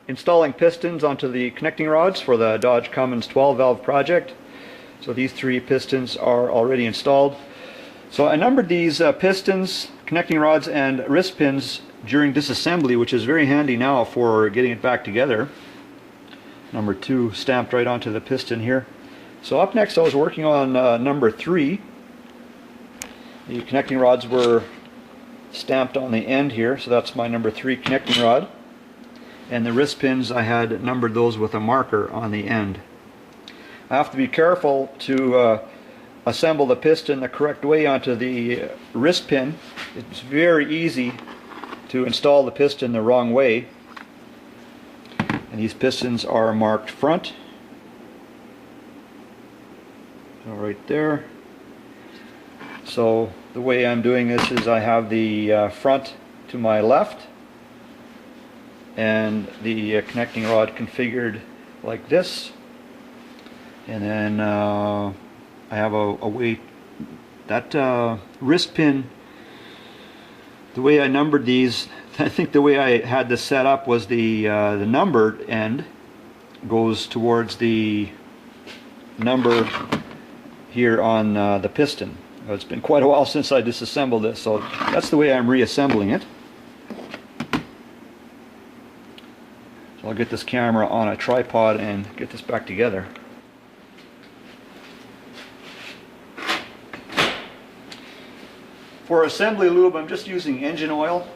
installing pistons onto the connecting rods for the Dodge Cummins 12 valve project. So these 3 pistons are already installed. So I numbered these pistons, connecting rods and wrist pins during disassembly, which is very handy now for getting it back together. Number 2 stamped right onto the piston here. So up next I was working on number 3. The connecting rods were stamped on the end here, so that's my number 3 connecting rod. And the wrist pins, I had numbered those with a marker on the end. I have to be careful to assemble the piston the correct way onto the wrist pin. It's very easy to install the piston the wrong way. And these pistons are marked front. So right there. So the way I'm doing this is I have the front to my left and the connecting rod configured like this, and then I have a way that wrist pin, the way I numbered these, I think the way I had this set up was the numbered end goes towards the number here on the piston. It's been quite a while since I disassembled this, so that's the way I'm reassembling it. So I'll get this camera on a tripod and get this back together. For assembly lube, I'm just using engine oil.